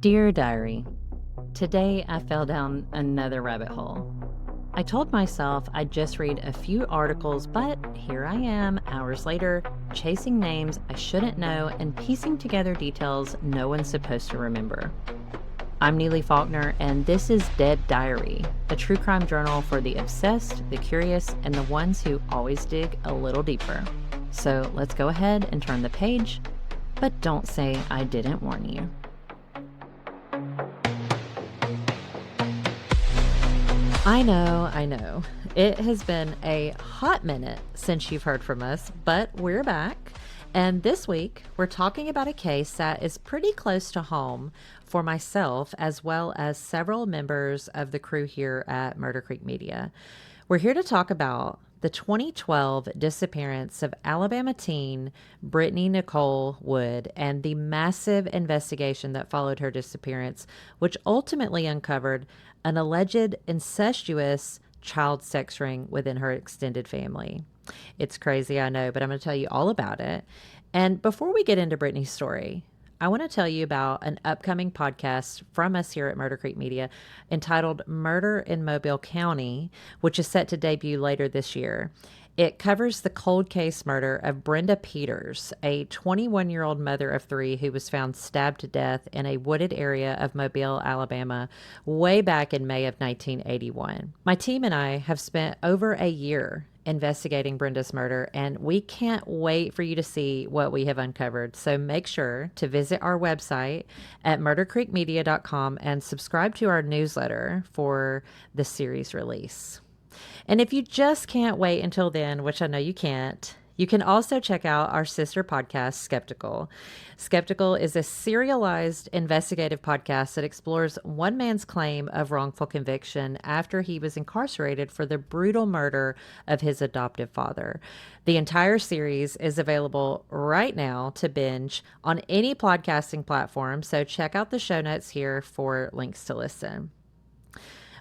Dear Diary, today I fell down another rabbit hole. I told myself I'd just read a few articles, but here I am, hours later, chasing names I shouldn't know and piecing together details no one's supposed to remember. I'm Neeli Faulkner, and this is Dead Diary, a true crime journal for the obsessed, the curious, and the ones who always dig a little deeper. So let's go ahead and turn the page, but don't say I didn't warn you. I know. It has been a hot minute since you've heard from us, but we're back. And this week, we're talking about a case that is pretty close to home for myself, as well as several members of the crew here at Murder Creek Media. We're here to talk about the 2012 disappearance of Alabama teen Brittney Nicole Wood and the massive investigation that followed her disappearance, which ultimately uncovered an alleged incestuous child sex ring within her extended family. It's crazy, I know, but I'm going to tell you all about it. And before we get into Brittney's story, I want to tell you about an upcoming podcast from us here at Murder Creek Media entitled Murder in Mobile County, which is set to debut later this year. It covers the cold case murder of Brenda Peters, a 21-year-old mother of three who was found stabbed to death in a wooded area of Mobile, Alabama, way back in May of 1981. My team and I have spent over a year investigating Brenda's murder, and we can't wait for you to see what we have uncovered. So make sure to visit our website at murdercreekmedia.com and subscribe to our newsletter for the series release. And if you just can't wait until then, which I know you can't, you can also check out our sister podcast, Skeptical. Skeptical is a serialized investigative podcast that explores one man's claim of wrongful conviction after he was incarcerated for the brutal murder of his adoptive father. The entire series is available right now to binge on any podcasting platform, so check out the show notes here for links to listen.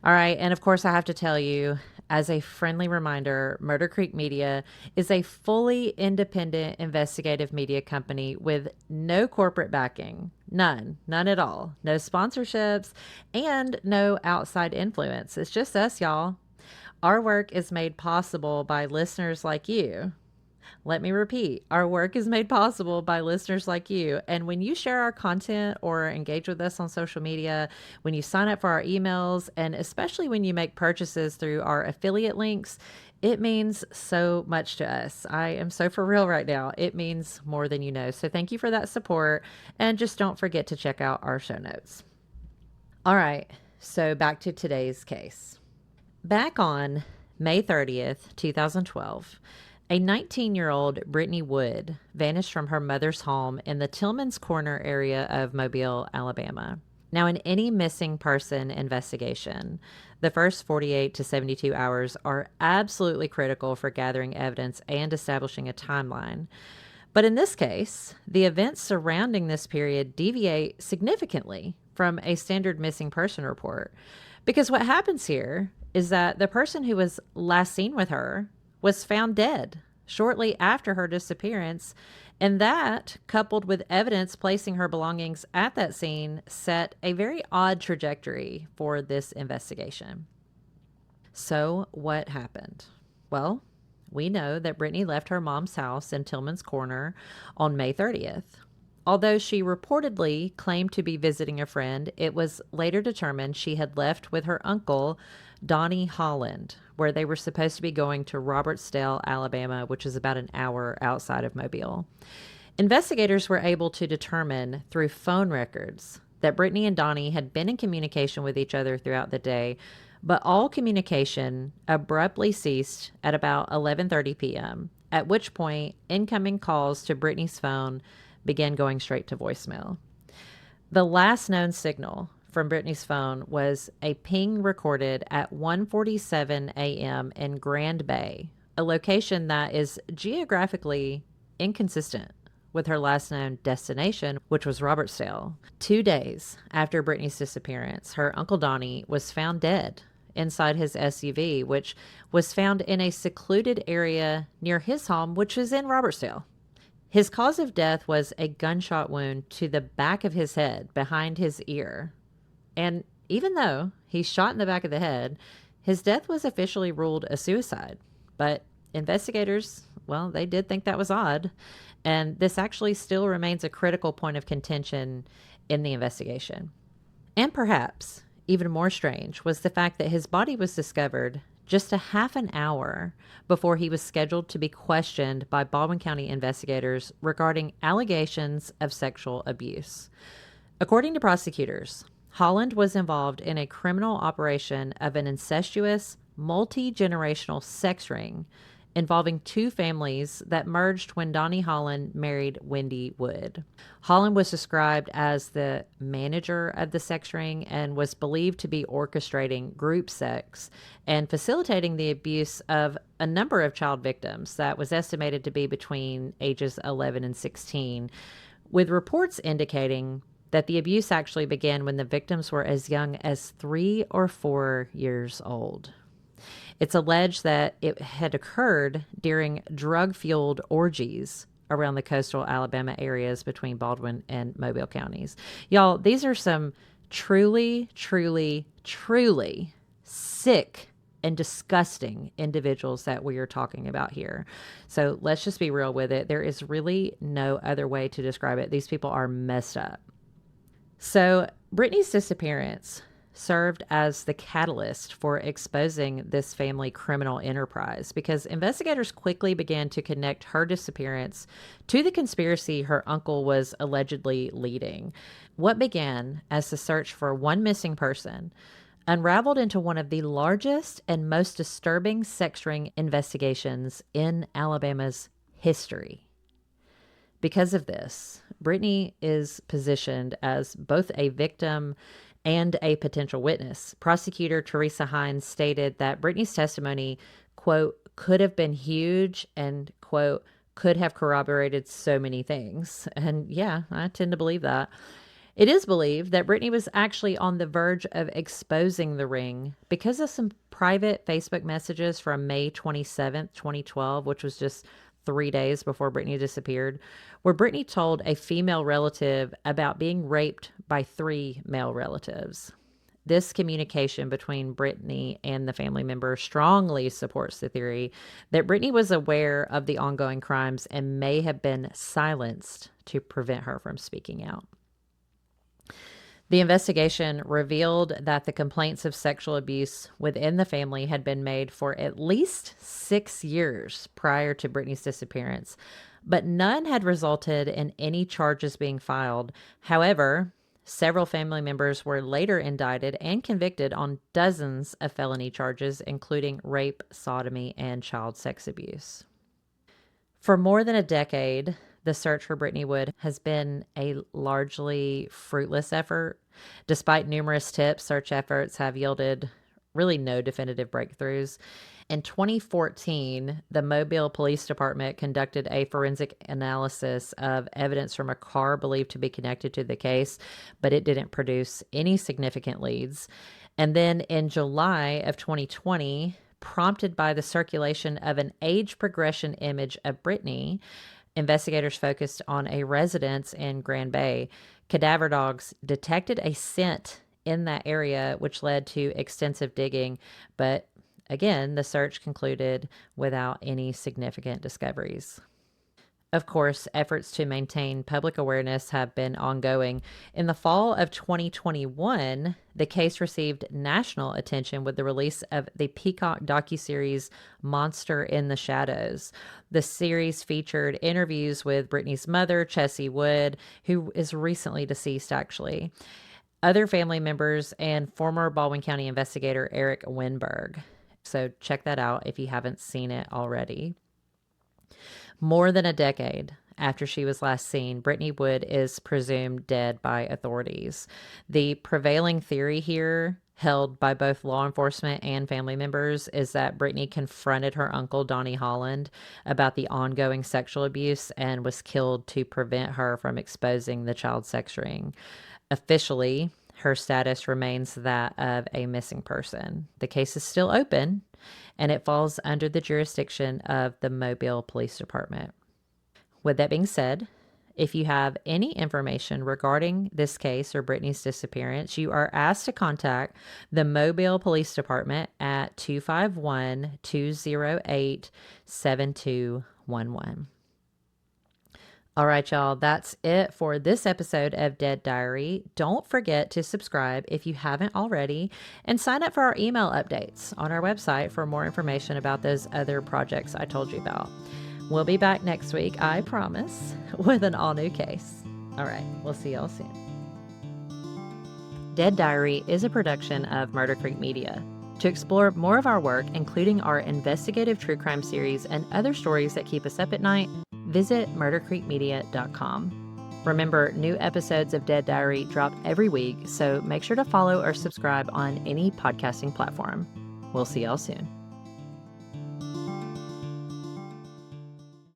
All right, and of course I have to tell you, as a friendly reminder, Murder Creek Media is a fully independent investigative media company with no corporate backing. None at all. No sponsorships and no outside influence. It's just us, y'all. Our work is made possible by listeners like you. Let me repeat, our work is made possible by listeners like you. And when you share our content or engage with us on social media, when you sign up for our emails, and especially when you make purchases through our affiliate links, it means so much to us. I am so for real right now. It means more than you know. So thank you for that support. And just don't forget to check out our show notes. All right, so back to today's case. Back on May 30th, 2012, a 19-year-old Brittney Wood vanished from her mother's home in the Tillman's Corner area of Mobile, Alabama. Now, in any missing person investigation, the first 48 to 72 hours are absolutely critical for gathering evidence and establishing a timeline. But in this case, the events surrounding this period deviate significantly from a standard missing person report. Because what happens here is that the person who was last seen with her was found dead shortly after her disappearance, and that, coupled with evidence placing her belongings at that scene, set a very odd trajectory for this investigation. So what happened? Well, we know that Brittney left her mom's house in Tillman's Corner on May 30th. Although she reportedly claimed to be visiting a friend, it was later determined she had left with her uncle, Donnie Holland, where they were supposed to be going to Robertsdale, Alabama, which is about an hour outside of Mobile. Investigators were able to determine through phone records that Brittney and Donnie had been in communication with each other throughout the day, but all communication abruptly ceased at about 11:30 p.m., at which point incoming calls to Brittney's phone began going straight to voicemail. The last known signal from Brittney's phone was a ping recorded at 1:47 a.m. in Grand Bay, a location that is geographically inconsistent with her last known destination, which was Robertsdale. 2 days after Brittney's disappearance, her Uncle Donnie was found dead inside his SUV, which was found in a secluded area near his home, which was in Robertsdale. His cause of death was a gunshot wound to the back of his head behind his ear. And even though he's shot in the back of the head, his death was officially ruled a suicide. But investigators, well, they did think that was odd. And this actually still remains a critical point of contention in the investigation. And perhaps even more strange was the fact that his body was discovered just a half an hour before he was scheduled to be questioned by Baldwin County investigators regarding allegations of sexual abuse. According to prosecutors, Holland was involved in a criminal operation of an incestuous, multi-generational sex ring involving two families that merged when Donnie Holland married Wendy Wood. Holland was described as the manager of the sex ring and was believed to be orchestrating group sex and facilitating the abuse of a number of child victims that was estimated to be between ages 11 and 16, with reports indicating that the abuse actually began when the victims were as young as 3 or 4 years old. It's alleged that it had occurred during drug-fueled orgies around the coastal Alabama areas between Baldwin and Mobile counties. Y'all, these are some truly, truly, truly sick and disgusting individuals that we are talking about here. So let's just be real with it. There is really no other way to describe it. These people are messed up. So Brittney's disappearance served as the catalyst for exposing this family criminal enterprise because investigators quickly began to connect her disappearance to the conspiracy her uncle was allegedly leading. What began as the search for one missing person unraveled into one of the largest and most disturbing sex ring investigations in Alabama's history. Because of this, Brittney is positioned as both a victim and a potential witness. Prosecutor Teresa Hines stated that Brittney's testimony, quote, could have been huge and, quote, could have corroborated so many things. And yeah, I tend to believe that. It is believed that Brittney was actually on the verge of exposing the ring because of some private Facebook messages from May 27th, 2012, which was just 3 days before Brittney disappeared, where Brittney told a female relative about being raped by 3 male relatives. This communication between Brittney and the family member strongly supports the theory that Brittney was aware of the ongoing crimes and may have been silenced to prevent her from speaking out. The investigation revealed that the complaints of sexual abuse within the family had been made for at least 6 years prior to Brittney's disappearance, but none had resulted in any charges being filed. However, several family members were later indicted and convicted on dozens of felony charges, including rape, sodomy, and child sex abuse. For more than a decade, the search for Brittney Wood has been a largely fruitless effort. Despite numerous tips, search efforts have yielded really no definitive breakthroughs. In 2014, the Mobile Police Department conducted a forensic analysis of evidence from a car believed to be connected to the case, but it didn't produce any significant leads. And then in July of 2020, prompted by the circulation of an age progression image of Brittney, investigators focused on a residence in Grand Bay. Cadaver dogs detected a scent in that area, which led to extensive digging. But again, the search concluded without any significant discoveries. Of course, efforts to maintain public awareness have been ongoing. In the fall of 2021, the case received national attention with the release of the Peacock docuseries Monster in the Shadows. The series featured interviews with Brittney's mother, Chessie Wood, who is recently deceased, actually, other family members, and former Baldwin County investigator Eric Winberg. So check that out if you haven't seen it already. More than a decade after she was last seen, Brittney Wood is presumed dead by authorities. The prevailing theory here, held by both law enforcement and family members, is that Brittney confronted her uncle, Donnie Holland, about the ongoing sexual abuse and was killed to prevent her from exposing the child sex ring. Officially, her status remains that of a missing person. The case is still open, and it falls under the jurisdiction of the Mobile Police Department. With that being said, if you have any information regarding this case or Brittney's disappearance, you are asked to contact the Mobile Police Department at 251-208-7211. All right, y'all, that's it for this episode of Dead Diary. Don't forget to subscribe if you haven't already, and sign up for our email updates on our website for more information about those other projects I told you about. We'll be back next week, I promise, with an all-new case. All right, we'll see y'all soon. Dead Diary is a production of Murder Creek Media. To explore more of our work, including our investigative true crime series and other stories that keep us up at night, visit murdercreekmedia.com. Remember, new episodes of Dead Diary drop every week, so make sure to follow or subscribe on any podcasting platform. We'll see y'all soon.